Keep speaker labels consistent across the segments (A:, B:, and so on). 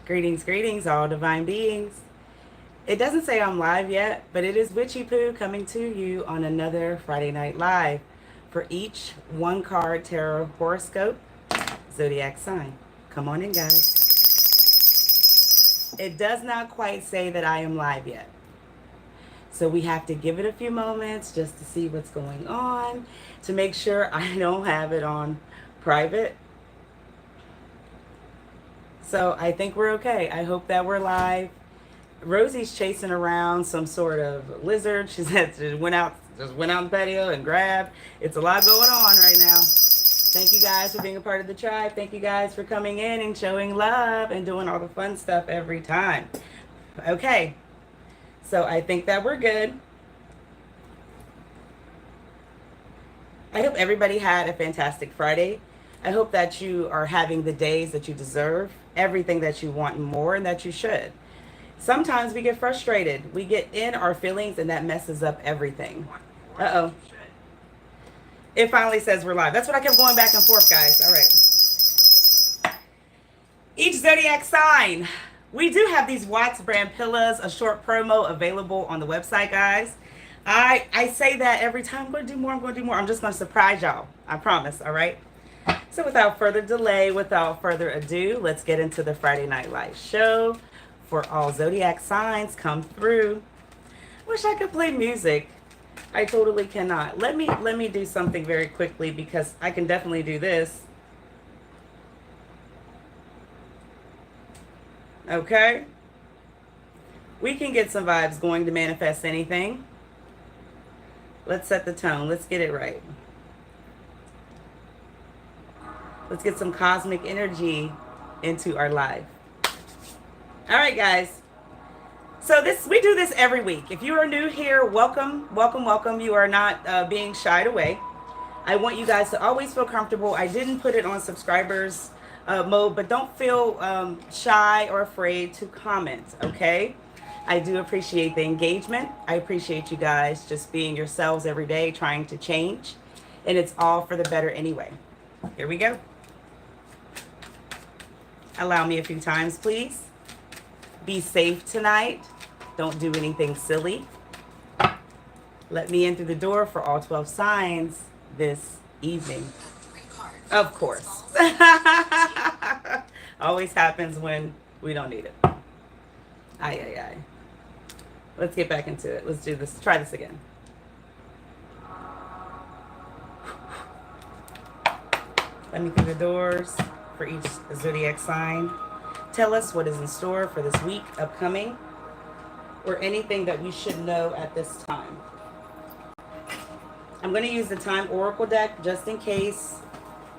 A: Greetings, greetings, all divine beings. It doesn't say I'm live yet, but it is Witchy Poo coming to you on another Friday Night Live for each one card tarot horoscope, zodiac sign. Come on in, guys. It does not quite say that I am live yet. So we have to give it a few moments just to see what's going on, to make sure I don't have it on private. So I think we're okay. I hope that we're live. Rosie's chasing around some sort of lizard. She said she went out in the patio and grabbed. It's a lot going on right now. Thank you guys for being a part of the tribe. Thank you guys for coming in and showing love and doing all the fun stuff every time. Okay, so I think that we're good. I hope everybody had a fantastic Friday. I hope that you are having the days that you deserve, everything that you want and more, and that you should. Sometimes we get frustrated. We get in our feelings, and that messes up everything. Uh-oh. It finally says we're live. That's what I kept going back and forth, guys. All right. Each zodiac sign. We do have these Watts brand pillows, a short promo available on the website, guys. I say that every time. I'm going to do more. I'm just going to surprise y'all. I promise. All right. So without further delay, without further ado, let's get into the Friday Night Live show for all zodiac signs. Come through. Wish I could play music. I totally cannot. Let me do something very quickly because I can definitely do this. Okay. We can get some vibes going to manifest anything. Let's set the tone. Let's get it right. Let's get some cosmic energy into our life. All right, guys. So we do this every week. If you are new here, welcome, welcome, welcome. You are not being shied away. I want you guys to always feel comfortable. I didn't put it on subscribers mode, but don't feel shy or afraid to comment, okay? I do appreciate the engagement. I appreciate you guys just being yourselves every day, trying to change. And it's all for the better anyway. Here we go. Allow me a few times, please. Be safe tonight. Don't do anything silly. Let me in through the door for all 12 signs this evening. Of course. Always happens when we don't need it. Aye. Let's get back into it. Let's do this. Try this again. Let me through the doors for each zodiac sign. Tell us what is in store for this week upcoming, or anything that we should know at this time. I'm going to use the Time Oracle deck just in case,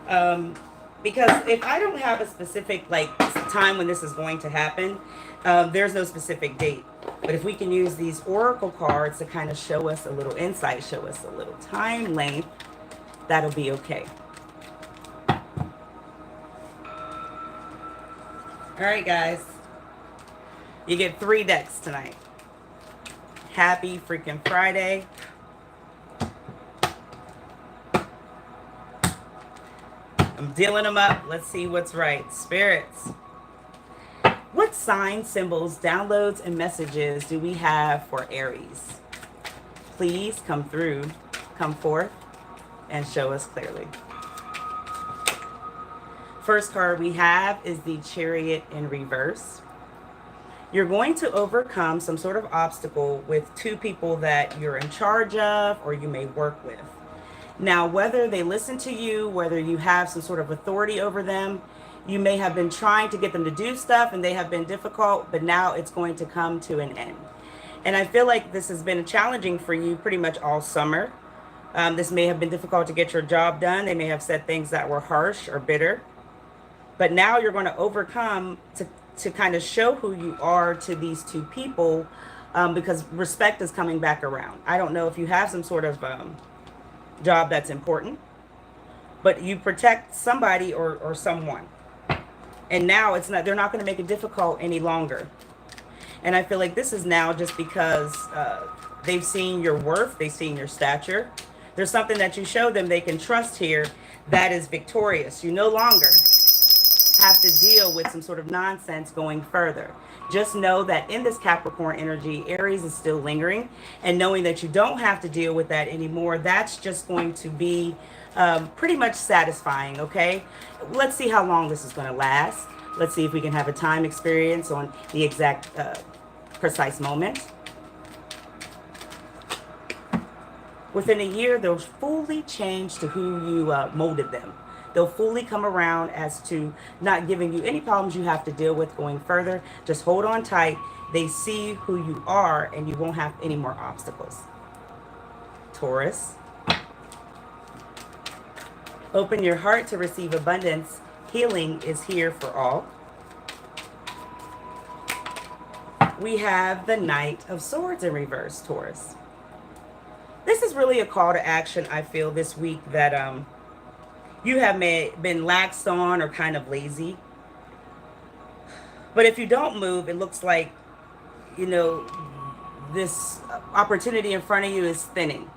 A: because if I don't have a specific time when this is going to happen, there's no specific date. But if we can use these Oracle cards to kind of show us a little insight, show us a little time length, that'll be okay. All right, guys. You get 3 decks tonight. Happy freaking Friday. I'm dealing them up. Let's see what's right. Spirits. What sign, symbols, downloads, and messages do we have for Aries? Please come through, come forth, and show us clearly. First card we have is the Chariot in reverse. You're going to overcome some sort of obstacle with 2 people that you're in charge of or you may work with. Now, whether they listen to you, whether you have some sort of authority over them, you may have been trying to get them to do stuff and they have been difficult, but now it's going to come to an end. And I feel like this has been challenging for you pretty much all summer. This may have been difficult to get your job done. They may have said things that were harsh or bitter. But now you're going to overcome to kind of show who you are to these 2 people, because respect is coming back around. I don't know if you have some sort of job that's important, but you protect somebody or someone. And now they're not going to make it difficult any longer. And I feel like this is now just because they've seen your worth, they've seen your stature. There's something that you show them they can trust here that is victorious. You no longer have to deal with some sort of nonsense going further. Just know that in this Capricorn energy, Aries is still lingering, and knowing that you don't have to deal with that anymore, that's just going to be pretty much satisfying, okay? Let's see how long this is going to last. Let's see if we can have a time experience on the exact precise moment. Within a year, they'll fully change to who you molded them. They'll fully come around as to not giving you any problems you have to deal with going further. Just hold on tight. They see who you are, and you won't have any more obstacles. Taurus. Open your heart to receive abundance. Healing is here for all. We have the Knight of Swords in reverse, Taurus. This is really a call to action, I feel, this week that you have been laxed on or kind of lazy. But if you don't move, it looks like, you know, this opportunity in front of you is thinning.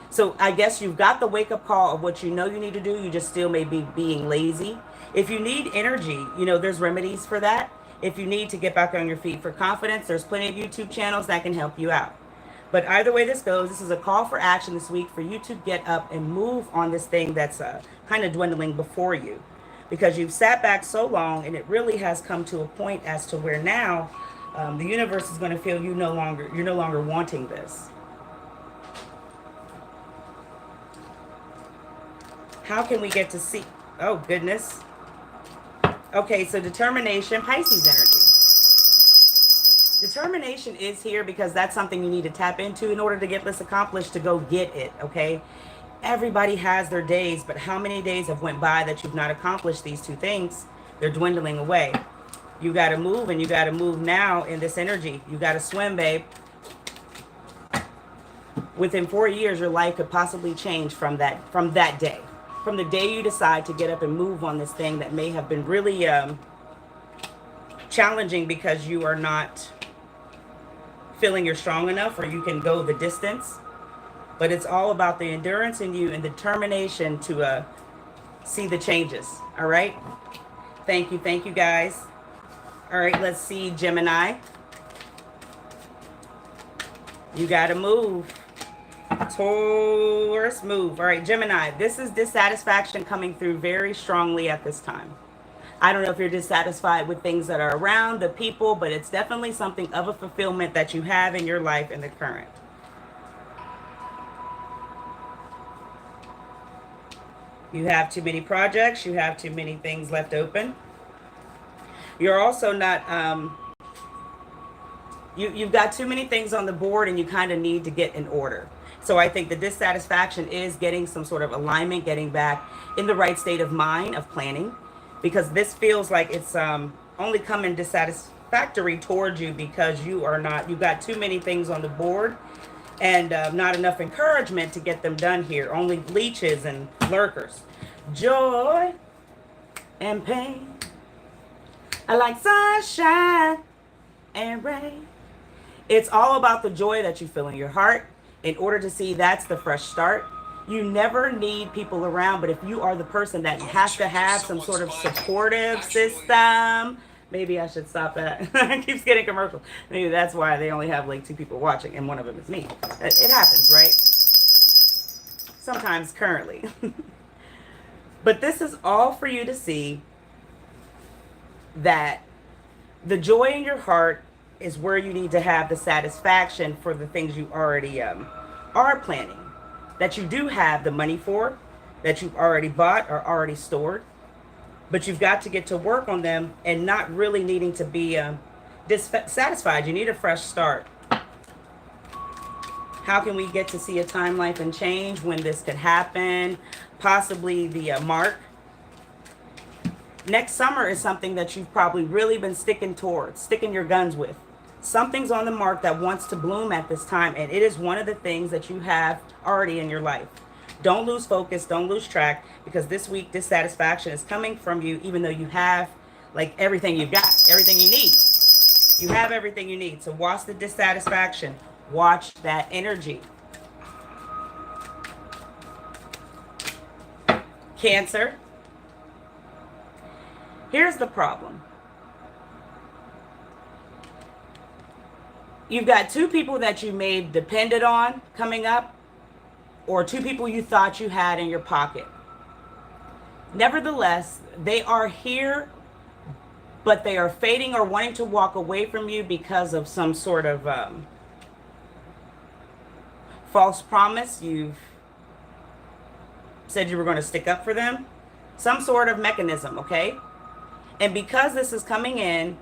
A: So I guess you've got the wake-up call of what you know you need to do. You just still may be being lazy. If you need energy, you know, there's remedies for that. If you need to get back on your feet for confidence, there's plenty of YouTube channels that can help you out. But either way this goes, this is a call for action this week for you to get up and move on this thing that's kind of dwindling before you. Because you've sat back so long, and it really has come to a point as to where now the universe is going to feel you're no longer wanting this. How can we get to see? Oh, goodness. Okay, so determination, Pisces energy. Determination is here because that's something you need to tap into in order to get this accomplished, to go get it, okay? Everybody has their days, but how many days have went by that you've not accomplished these two things? They're dwindling away. You got to move, and you got to move now in this energy. You got to swim, babe. Within 4 years, your life could possibly change from that day. From the day you decide to get up and move on this thing that may have been really challenging because you are not feeling you're strong enough or you can go the distance. But it's all about the endurance in you and determination to see the changes. All right. Thank you guys. All right, let's see, Gemini. You got to move. Taurus, move. All right, Gemini, this is dissatisfaction coming through very strongly at this time. I don't know if you're dissatisfied with things that are around, the people, but it's definitely something of a fulfillment that you have in your life in the current. You have too many projects. You have too many things left open. You're also not, you've got too many things on the board, and you kind of need to get in order. So I think the dissatisfaction is getting some sort of alignment, getting back in the right state of mind of planning, because this feels like it's only coming dissatisfactory towards you because you've got too many things on the board and not enough encouragement to get them done here. Only leeches and lurkers. Joy and pain. I like sunshine and rain. It's all about the joy that you feel in your heart. In order to see that's the fresh start, you never need people around, but if you are the person that has to have some sort of supportive system, maybe I should stop that. It keeps getting commercial. Maybe that's why they only have like 2 people watching, and one of them is me. It happens, right? Sometimes currently. But this is all for you to see that the joy in your heart is where you need to have the satisfaction for the things you already are planning, that you do have the money for, that you've already bought or already stored, but you've got to get to work on them and not really needing to be dissatisfied. You need a fresh start. How can we get to see a time, life, and change when this could happen? Possibly the mark. Next summer is something that you've probably really been sticking your guns with. Something's on the mark that wants to bloom at this time, and it is one of the things that you have already in your life. Don't lose focus, don't lose track, because this week dissatisfaction is coming from you, even though you have like everything you've got, everything you need. You have everything you need. So watch the dissatisfaction. Watch that energy. Cancer. Here's the problem. You've got two people that you may have depended on coming up, or two people you thought you had in your pocket. Nevertheless, they are here, but they are fading or wanting to walk away from you because of some sort of false promise. You've said you were going to stick up for them. Some sort of mechanism, okay? And because this is coming in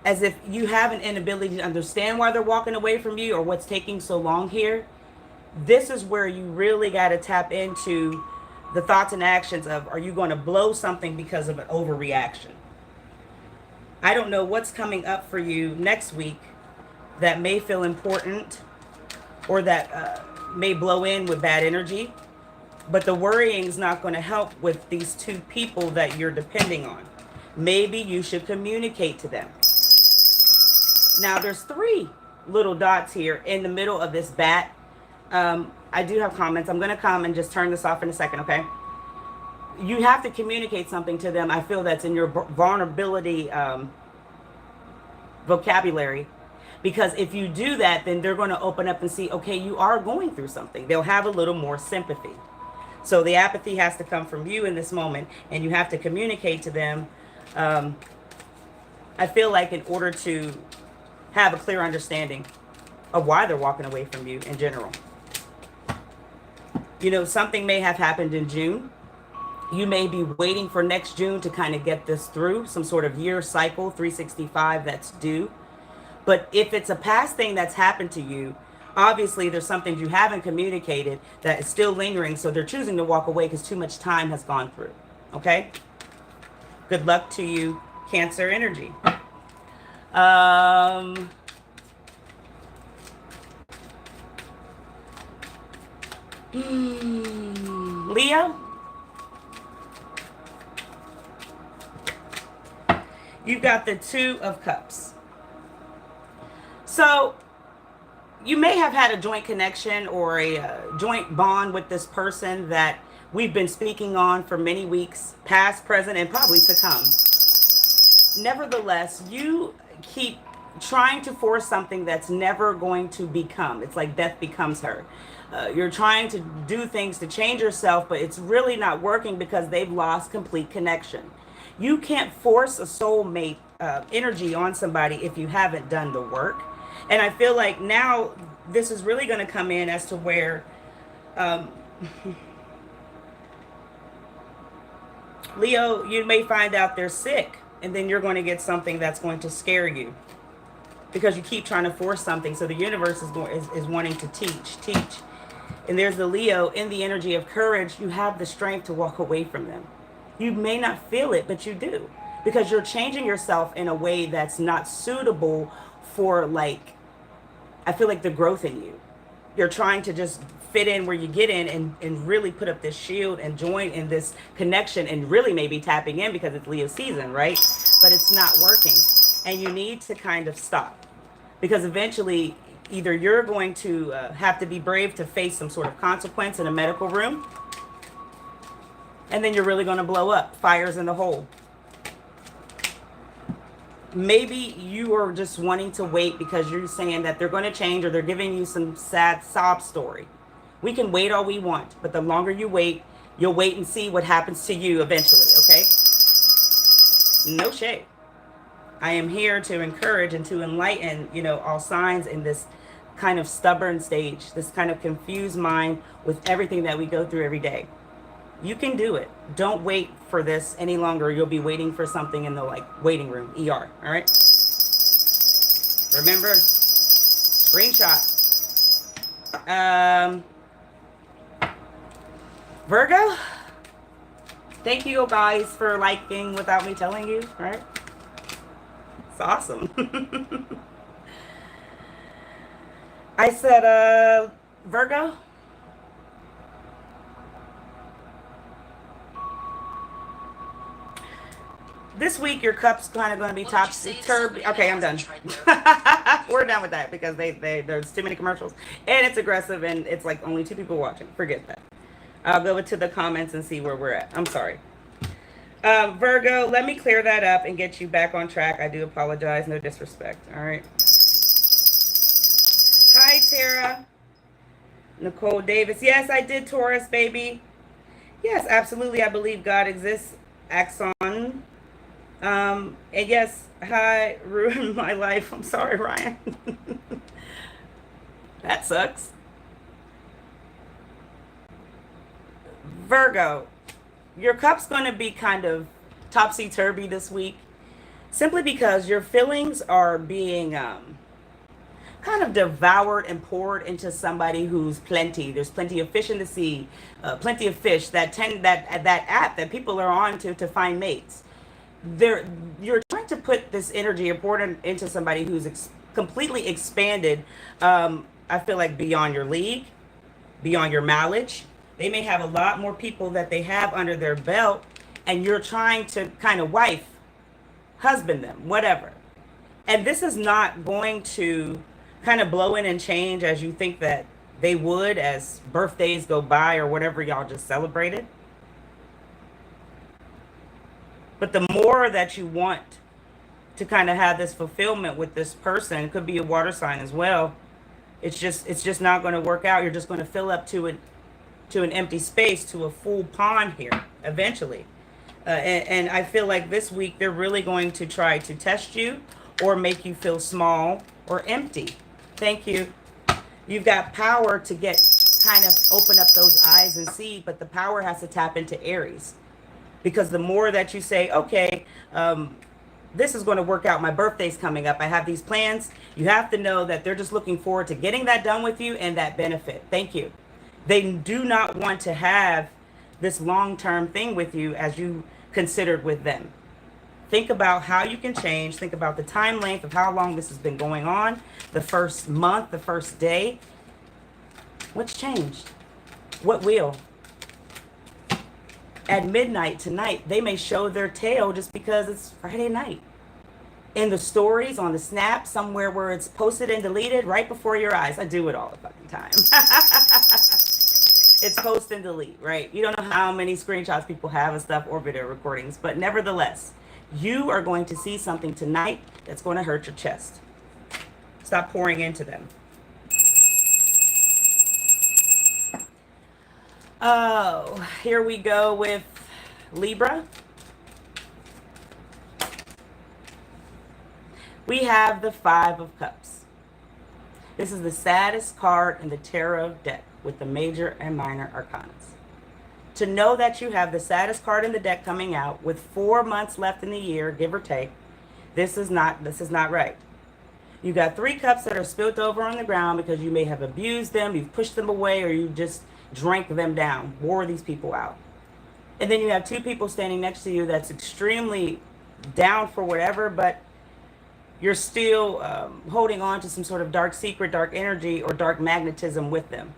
A: as if you have an inability to understand why they're walking away from you or what's taking so long here, this is where you really got to tap into the thoughts and actions of, are you going to blow something because of an overreaction? I don't know what's coming up for you next week that may feel important or that may blow in with bad energy. But the worrying is not going to help with these two people that you're depending on. Maybe you should communicate to them. Now, there's 3 little dots here in the middle of this bat. I do have comments. I'm going to come and just turn this off in a second, okay? You have to communicate something to them. I feel that's in your vulnerability vocabulary. Because if you do that, then they're going to open up and see, okay, you are going through something. They'll have a little more sympathy. So the apathy has to come from you in this moment, and you have to communicate to them. I feel like in order to have a clear understanding of why they're walking away from you in general. You know, something may have happened in June. You may be waiting for next June to kind of get this through, some sort of year cycle, 365 that's due. But if it's a past thing that's happened to you, obviously there's something you haven't communicated that is still lingering, so they're choosing to walk away because too much time has gone through. Okay? Good luck to you, Cancer energy. Leo, you've got the 2 of Cups. So you may have had a joint connection or a joint bond with this person that we've been speaking on for many weeks, past, present, and probably to come. Nevertheless, you keep trying to force something that's never going to become. It's like death becomes her. You're trying to do things to change yourself, but it's really not working because they've lost complete connection. You can't force a soulmate energy on somebody if you haven't done the work. And I feel like now this is really going to come in as to where Leo, you may find out they're sick, and then you're going to get something that's going to scare you because you keep trying to force something. So the universe is wanting to teach. And there's the Leo in the energy of courage. You have the strength to walk away from them. You may not feel it, but you do, because you're changing yourself in a way that's not suitable for, like, I feel like the growth in you. You're trying to just fit in where you get in and really put up this shield and join in this connection and really maybe tapping in because it's Leo season, right? But it's not working. And you need to kind of stop, because eventually either you're going to have to be brave to face some sort of consequence in a medical room, and then you're really going to blow up. Fires in the hole. Maybe you are just wanting to wait because you're saying that they're going to change, or they're giving you some sad sob story. We can wait all we want, but the longer you wait, you'll wait and see what happens to you eventually, okay? No shade. I am here to encourage and to enlighten, you know, all signs in this kind of stubborn stage, this kind of confused mind with everything that we go through every day. You can do it. Don't wait for this any longer. You'll be waiting for something in the, like, waiting room, ER, all right? Remember, screenshot. Virgo, thank you guys for liking without me telling you, all right? It's awesome. I said, Virgo, this week your cup's kind of going to be topsy-turvy. Okay, I'm done. We're done with that because there's too many commercials and it's aggressive and it's like only 2 people watching. Forget that. I'll go to the comments and see where we're at. I'm sorry. Virgo, let me clear that up and get you back on track. I do apologize. No disrespect. All right. Hi, Tara. Nicole Davis. Yes, I did Taurus, baby. Yes, absolutely. I believe God exists. Axon. And yes, hi, ruined my life. I'm sorry, Ryan. That sucks. Virgo, your cup's going to be kind of topsy-turvy this week, simply because your feelings are being kind of devoured and poured into somebody who's plenty. There's plenty of fish in the sea, plenty of fish that app that people are on to find mates. You're trying to put this energy important into somebody who's completely expanded. I feel like beyond your league, beyond your mileage. They may have a lot more people that they have under their belt, and you're trying to kind of husband them, whatever. And this is not going to kind of blow in and change as you think that they would as birthdays go by or whatever y'all just celebrated. But the more that you want to kind of have this fulfillment with this person, it could be a water sign as well. It's just not going to work out. You're just going to fill up to an empty space, to a full pond here eventually. And I feel like this week they're really going to try to test you or make you feel small or empty. Thank you. You've got power to get kind of open up those eyes and see, but the power has to tap into Aries. Because the more that you say, okay, this is going to work out. My birthday's coming up. I have these plans. You have to know that they're just looking forward to getting that done with you and that benefit. Thank you. They do not want to have this long-term thing with you as you considered with them. Think about how you can change. Think about the time length of how long this has been going on. The first month, the first day. What's changed? What will? At midnight tonight, they may show their tail just because it's Friday night. In the stories, on the snap, somewhere where it's posted and deleted right before your eyes. I do it all the fucking time. It's post and delete, right? You don't know how many screenshots people have and stuff or video recordings, but nevertheless, you are going to see something tonight that's going to hurt your chest. Stop pouring into them. Oh, here we go with Libra. We have the Five of Cups. This is the saddest card in the tarot deck with the major and minor arcanas. To know that you have the saddest card in the deck coming out with 4 months left in the year, give or take, this is not right. You got 3 cups that are spilled over on the ground because you may have abused them, you've pushed them away, or you just drank them down, wore these people out. And then you have 2 people standing next to you that's extremely down for whatever, but you're still holding on to some sort of dark secret, dark energy, or dark magnetism with them.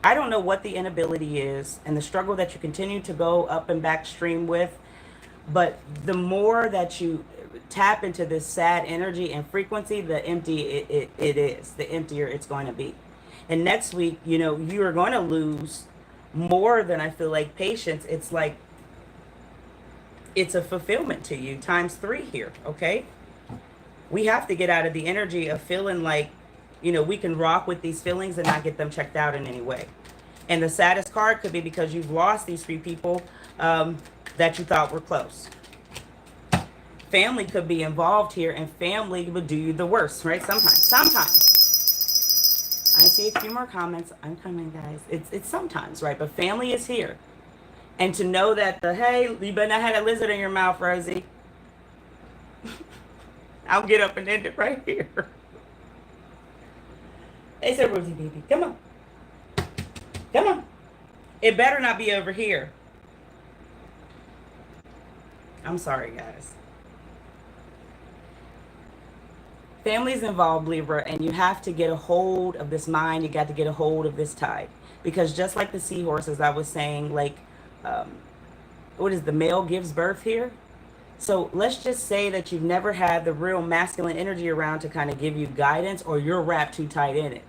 A: I don't know what the inability is and the struggle that you continue to go up and back stream with, but the more that you tap into this sad energy and frequency, the empty it is, the emptier it's going to be. And next week, you know, you are going to lose more than, I feel like, patience. It's like, it's a fulfillment to you times 3 here, okay? We have to get out of the energy of feeling like, you know, we can rock with these feelings and not get them checked out in any way. And the saddest card could be because you've lost these 3 people that you thought were close. Family could be involved here, and family would do you the worst, right? Sometimes. I see a few more comments. I'm coming, guys. It's sometimes, right? But family is here. And to know that hey, you better not have a lizard in your mouth, Rosie. I'll get up and end it right here. They said, Rosie, baby, come on. Come on. It better not be over here. I'm sorry, guys. Family's involved, Libra, and you have to get a hold of this mind. You got to get a hold of this tide. Because just like the seahorses, I was saying, like, what is the male gives birth here? So let's just say that you've never had the real masculine energy around to kind of give you guidance, or you're wrapped too tight in it.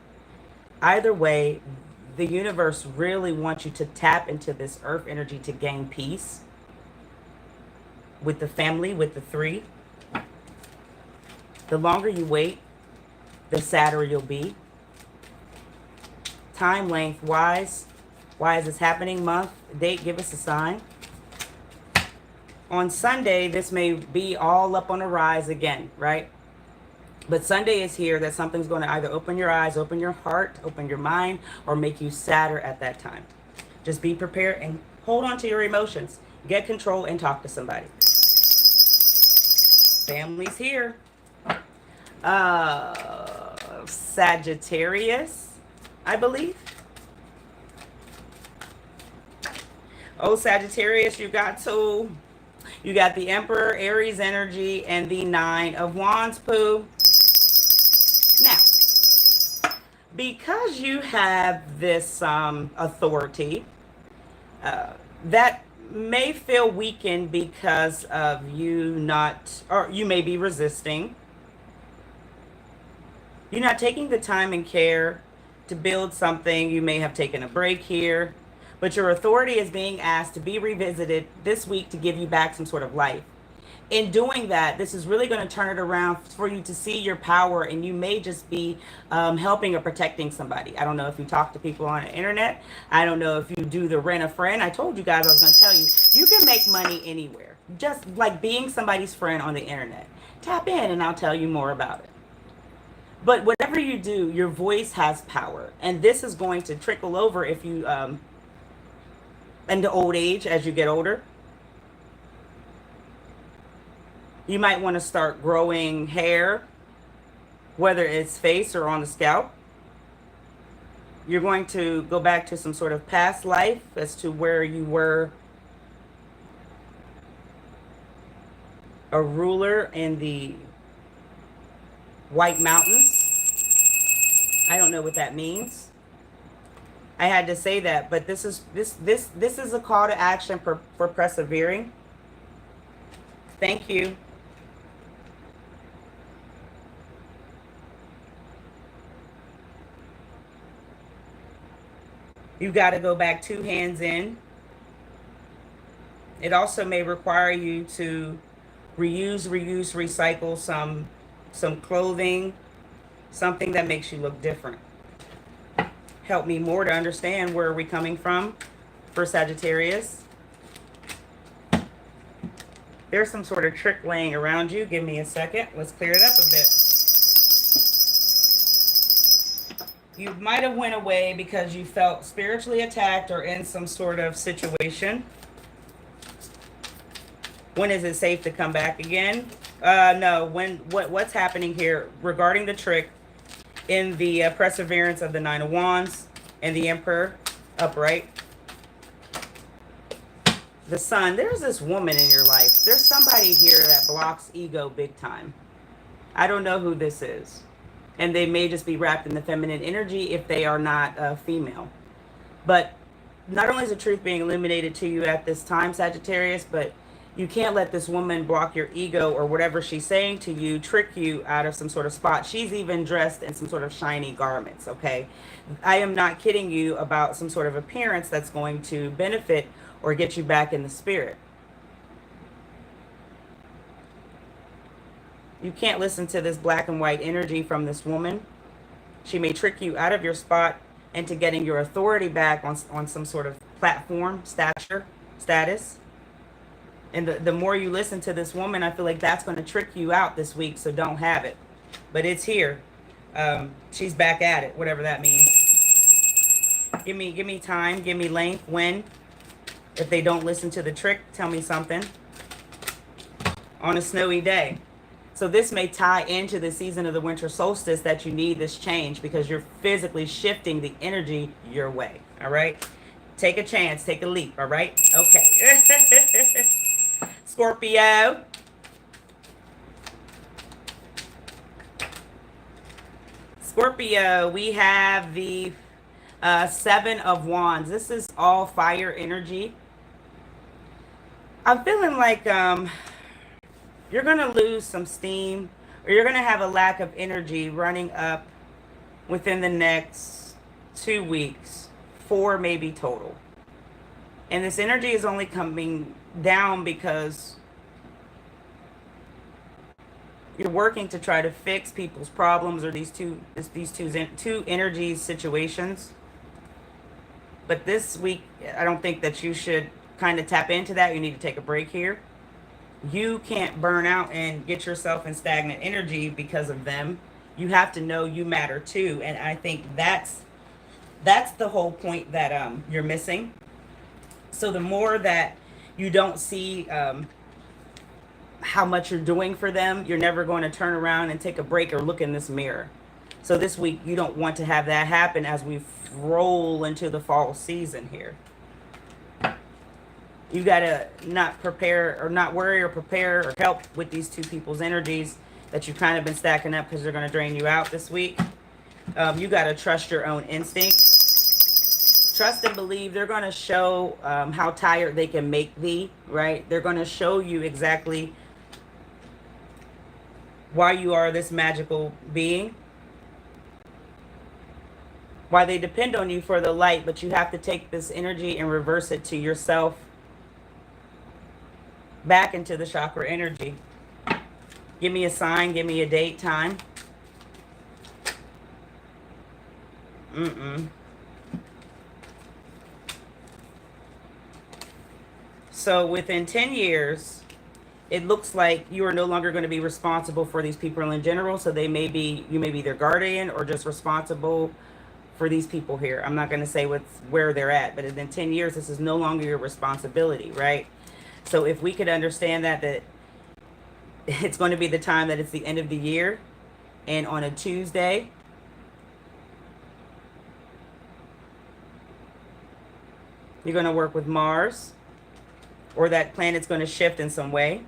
A: Either way, the universe really wants you to tap into this earth energy to gain peace. with the family, with the 3. The longer you wait, the sadder you'll be. Time length wise, why is this happening? Month, date, give us a sign. On Sunday, this may be all up on the rise again, right? But Sunday is here that something's going to either open your eyes, open your heart, open your mind, or make you sadder at that time. Just be prepared and hold on to your emotions. Get control and talk to somebody. Family's here. Sagittarius, I believe. Oh, Sagittarius, you got the Emperor, Aries energy, and the 9 of Wands, poo. Now, because you have this authority, that may feel weakened because of you not, or you may be resisting. You're not taking the time and care to build something. You may have taken a break here, but your authority is being asked to be revisited this week to give you back some sort of life. In doing that, this is really going to turn it around for you to see your power, and you may just be helping or protecting somebody. I don't know if you talk to people on the internet. I don't know if you do the rent a friend. I told you guys I was going to tell you, you can make money anywhere. Just like being somebody's friend on the internet. Tap in and I'll tell you more about it. But whatever you do, your voice has power. And this is going to trickle over if you, into old age as you get older. You might want to start growing hair, whether it's face or on the scalp. You're going to go back to some sort of past life as to where you were a ruler in the White Mountains. I don't know what that means. I had to say that, but this is a call to action for persevering. Thank you. You got to go back 2 hands in. It also may require you to reuse, recycle some clothing, something that makes you look different. Help me more to understand where are we coming from for Sagittarius. There's some sort of trick laying around you. Give me a second. Let's clear it up a bit. You might have went away because you felt spiritually attacked or in some sort of situation. When is it safe to come back again? No. What's happening here regarding the trick in the perseverance of the 9 of Wands and the Emperor upright? The Sun. There's this woman in your life. There's somebody here that blocks ego big time. I don't know who this is. And they may just be wrapped in the feminine energy if they are not female. But not only is the truth being illuminated to you at this time, Sagittarius, but you can't let this woman block your ego or whatever she's saying to you, trick you out of some sort of spot. She's even dressed in some sort of shiny garments, okay? I am not kidding you about some sort of appearance that's going to benefit or get you back in the spirit. You can't listen to this black and white energy from this woman. She may trick you out of your spot into getting your authority back on some sort of platform, status. And the more you listen to this woman, I feel like that's going to trick you out this week, so don't have it. But it's here. She's back at it, whatever that means. Give me time, give me length. When? If they don't listen to the trick, tell me something. On a snowy day. So this may tie into the season of the winter solstice that you need this change because you're physically shifting the energy your way. All right? Take a chance. Take a leap. All right? Okay. Scorpio. Scorpio, we have the 7 of Wands. This is all fire energy. I'm feeling like you're going to lose some steam, or you're going to have a lack of energy running up within the next 2 weeks, 4 maybe total. And this energy is only coming down because You're working to try to fix people's problems or two energies situations. But this week, I don't think that you should kind of tap into that. You need to take a break here. You can't burn out and get yourself in stagnant energy because of them. You have to know you matter too. And I think that's the whole point that you're missing. So the more that you don't see how much you're doing for them, you're never going to turn around and take a break or look in this mirror. So this week, you don't want to have that happen as we roll into the fall season here. You got to not prepare or not worry or prepare or help with these two people's energies that you've kind of been stacking up because they're going to drain you out this week. You got to trust your own instinct. Trust and believe. They're going to show how tired they can make thee, right? They're going to show you exactly why you are this magical being. Why they depend on you for the light, but you have to take this energy and reverse it to yourself. Back into the chakra energy. Give me a sign. Give me a date, time. So within 10 years, it looks like you are no longer going to be responsible for these people in general. So you may be their guardian or just responsible for these people here. I'm not going to say where they're at, but in 10 years, this is no longer your responsibility, right? So if we could understand that it's going to be the time that it's the end of the year, and on a Tuesday, you're going to work with Mars, or that planet's going to shift in some way.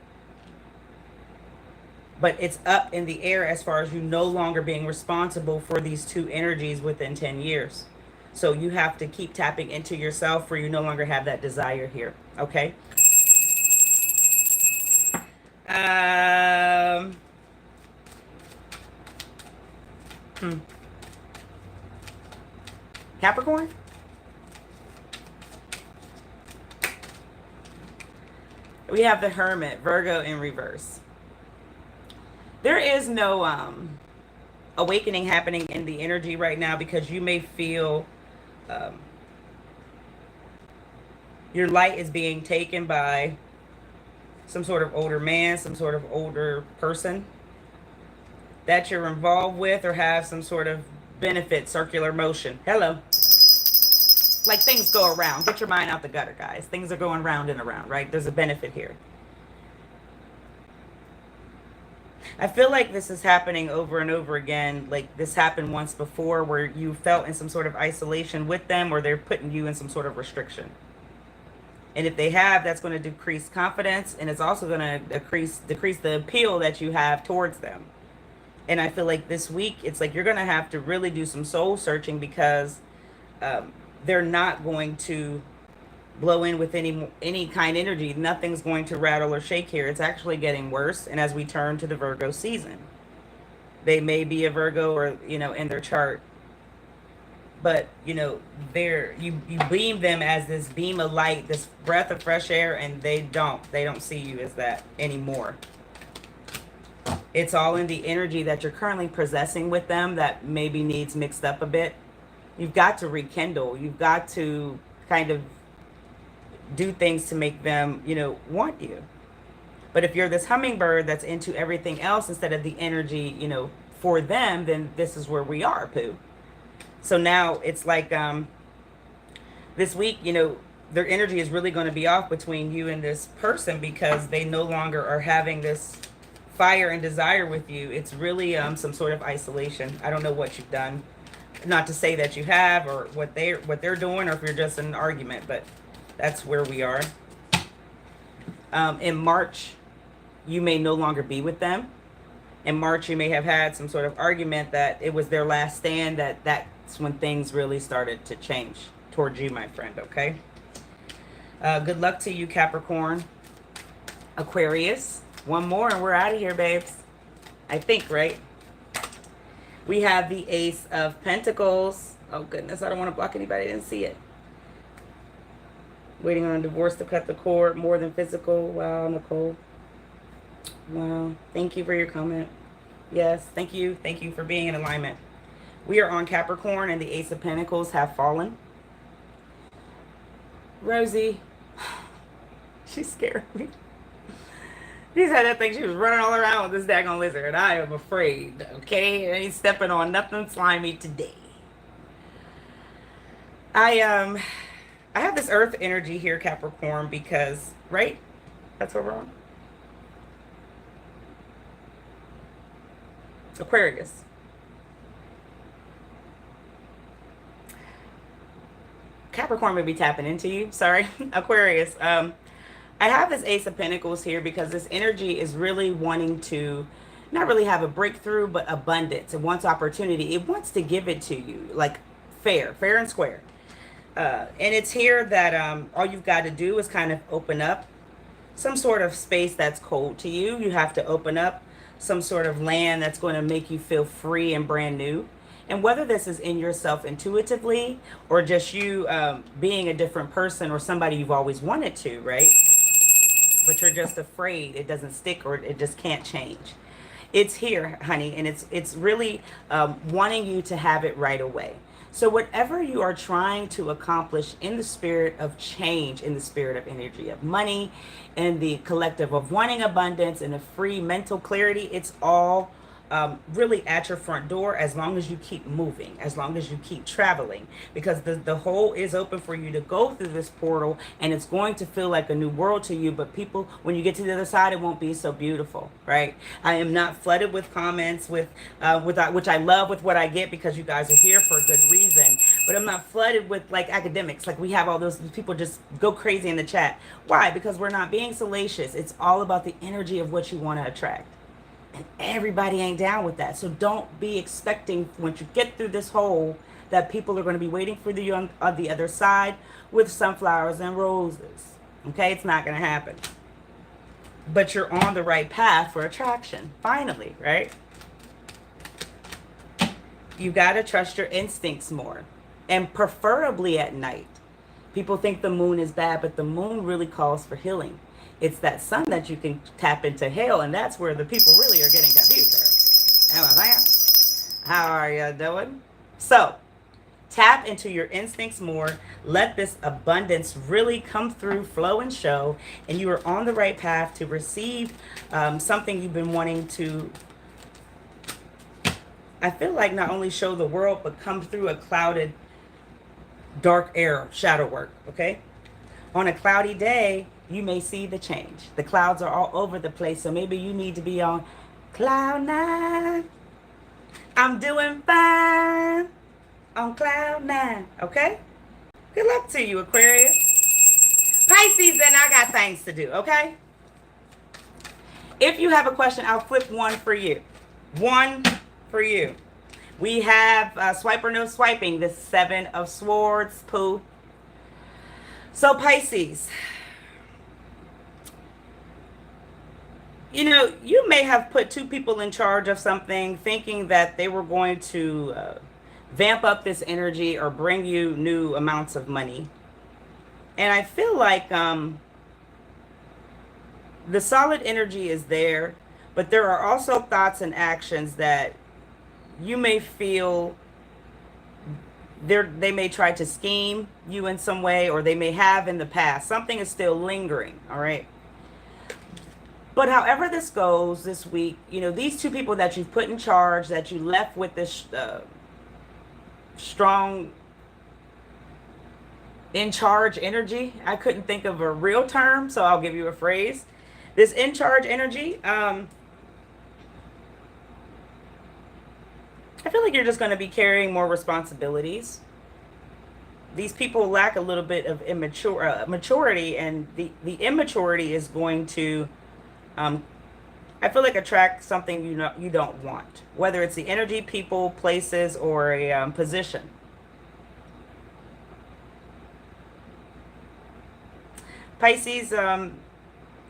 A: But it's up in the air as far as you no longer being responsible for these two energies within 10 years. So you have to keep tapping into yourself where you no longer have that desire here, okay? Capricorn? We have the Hermit, Virgo in reverse. There is no awakening happening in the energy right now because you may feel your light is being taken by some sort of older man, some sort of older person that you're involved with or have some sort of benefit, circular motion. Hello. Like things go around. Get your mind out the gutter, guys. Things are going round and around, right? There's a benefit here. I feel like this is happening over and over again. Like this happened once before where you felt in some sort of isolation with them or they're putting you in some sort of restriction. And if they have, that's going to decrease confidence, and it's also going to decrease the appeal that you have towards them. And I feel like this week, it's like you're going to have to really do some soul searching because they're not going to blow in with any kind of energy. Nothing's going to rattle or shake here. It's actually getting worse. And as we turn to the Virgo season, they may be a Virgo or, in their chart. But, you beam them as this beam of light, this breath of fresh air, and they don't see you as that anymore. It's all in the energy that you're currently possessing with them that maybe needs mixed up a bit. You've got to rekindle. You've got to kind of do things to make them, want you. But if you're this hummingbird that's into everything else instead of the energy, for them, then this is where we are, Pooh. So now it's like this week, their energy is really going to be off between you and this person because they no longer are having this fire and desire with you. It's really some sort of isolation. I don't know what you've done. Not to say that you have or what they're doing or if you're just in an argument, but that's where we are. In March, you may no longer be with them. In March, you may have had some sort of argument that it was their last stand, that's when things really started to change towards you, my friend, okay? Good luck to you, Capricorn. Aquarius. One more and we're out of here, babes. I think, right? We have the Ace of Pentacles. Oh, goodness. I don't want to block anybody. I didn't see it. Waiting on a divorce to cut the cord. More than physical. Wow, Nicole. Wow. Thank you for your comment. Yes, thank you. Thank you for being in alignment. We are on Capricorn and the Ace of Pentacles have fallen. Rosie, she scared me. She said that thing, she was running all around with this daggone lizard, and I am afraid, okay? I ain't stepping on nothing slimy today. I I have this earth energy here, Capricorn, because, right? That's what we're on. Aquarius. Capricorn may be tapping into you. Sorry. Aquarius. I have this Ace of Pentacles here because this energy is really wanting to not really have a breakthrough, but abundance. It wants opportunity. It wants to give it to you, like fair and square. And it's here that all you've got to do is kind of open up some sort of space that's cold to you. You have to open up some sort of land that's going to make you feel free and brand new. And whether this is in yourself intuitively or just you being a different person or somebody you've always wanted to, right? But you're just afraid it doesn't stick or it just can't change. It's here, honey, and it's really wanting you to have it right away. So whatever you are trying to accomplish in the spirit of change, in the spirit of energy of money, in the collective of wanting abundance and a free mental clarity, it's all really at your front door as long as you keep moving, as long as you keep traveling, because the hole is open for you to go through this portal and it's going to feel like a new world to you. But people, when you get to the other side, it won't be so beautiful, right? I am not flooded with comments with which I love with what I get because you guys are here for a good reason. But I'm not flooded with like academics. Like we have all those people just go crazy in the chat. Why? Because we're not being salacious. It's all about the energy of what you want to attract. And everybody ain't down with that. So don't be expecting once you get through this hole that people are going to be waiting for you on the other side with sunflowers and roses. Okay? It's not going to happen. But you're on the right path for attraction. Finally, right? You got to trust your instincts more. And preferably at night. People think the moon is bad, but the moon really calls for healing. It's that sun that you can tap into hell, and that's where the people really are getting confused there. You know what I'm saying? How are you doing? So, tap into your instincts more. Let this abundance really come through, flow, and show, and you are on the right path to receive something you've been wanting to, I feel like, not only show the world, but come through a clouded, dark air, shadow work, okay? On a cloudy day, you may see the change. The clouds are all over the place, so maybe you need to be on cloud nine. I'm doing fine on cloud nine, okay? Good luck to you, Aquarius. Pisces, and I got things to do, okay? If you have a question, I'll flip one for you. One for you. We have swipe or no swiping, the Seven of Swords, poo. So Pisces, you know, you may have put two people in charge of something thinking that they were going to vamp up this energy or bring you new amounts of money. And I feel like the solid energy is there, but there are also thoughts and actions that you may feel they may try to scheme you in some way, or they may have in the past. Something is still lingering, all right? But however this goes this week, you know, these two people that you've put in charge, that you left with this strong in charge energy. I couldn't think of a real term, so I'll give you a phrase. This in charge energy, I feel like you're just going to be carrying more responsibilities. These people lack a little bit of maturity, and the immaturity is going to, I feel like, attract something you don't want, whether it's the energy, people, places, or a position. Pisces,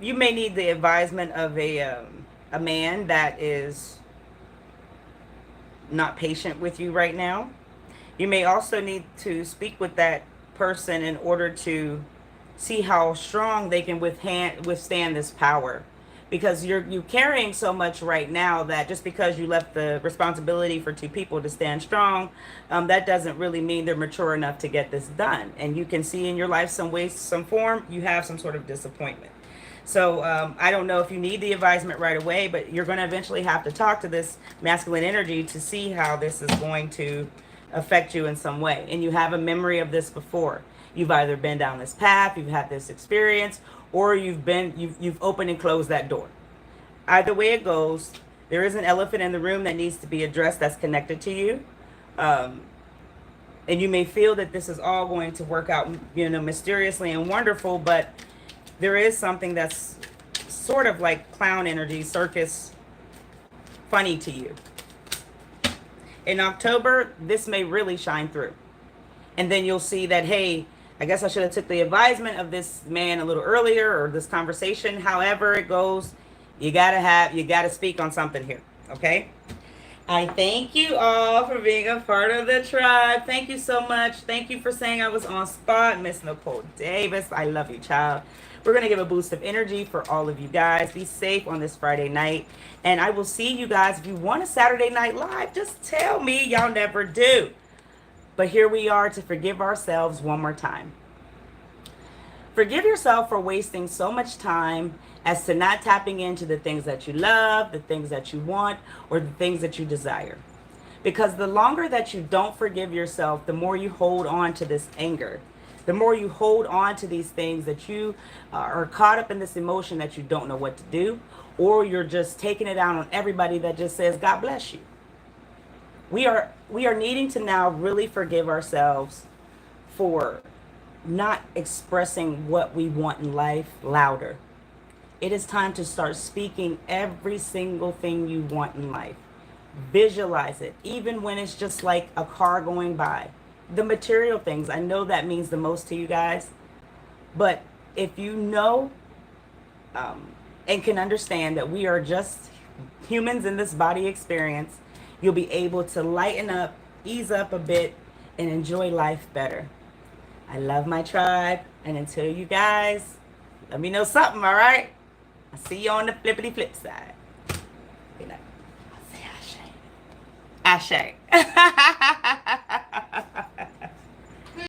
A: you may need the advisement of a man that is not patient with you right now. You may also need to speak with that person in order to see how strong they can withstand this power. because you're carrying so much right now that just because you left the responsibility for two people to stand strong, that doesn't really mean they're mature enough to get this done. And you can see in your life some way, some form, you have some sort of disappointment. So I don't know if you need the advisement right away, but you're going to eventually have to talk to this masculine energy to see how this is going to affect you in some way. And you have a memory of this before. You've either been down this path, you've had this experience, or you've opened and closed that door. Either way it goes, there is an elephant in the room that needs to be addressed that's connected to you. And you may feel that this is all going to work out, mysteriously and wonderful, but there is something that's sort of like clown energy, circus, funny to you. In October, this may really shine through. And then you'll see that, hey, I guess I should have took the advisement of this man a little earlier, or this conversation. However it goes, you gotta speak on something here, okay? I thank you all for being a part of the tribe. Thank you so much. Thank you for saying I was on spot. Miss Nicole Davis, I love you, child. We're going to give a boost of energy for all of you guys. Be safe on this Friday night. And I will see you guys. If you want a Saturday night live, just tell me. Y'all never do. But here we are to forgive ourselves one more time. Forgive yourself for wasting so much time as to not tapping into the things that you love, the things that you want, or the things that you desire. Because the longer that you don't forgive yourself, the more you hold on to this anger. The more you hold on to these things that you are caught up in this emotion that you don't know what to do, or you're just taking it out on everybody that just says, God bless you. We are needing to now really forgive ourselves for not expressing what we want in life louder. It is time to start speaking every single thing you want in life. Visualize it, even when it's just like a car going by. The material things, I know that means the most to you guys, but if you know and can understand that we are just humans in this body experience, you'll be able to lighten up, ease up a bit, and enjoy life better. I love my tribe, and until you guys, let me know something, all right? I'll see you on the flippity flip side. Good night. I'll say Ashe. Ashe.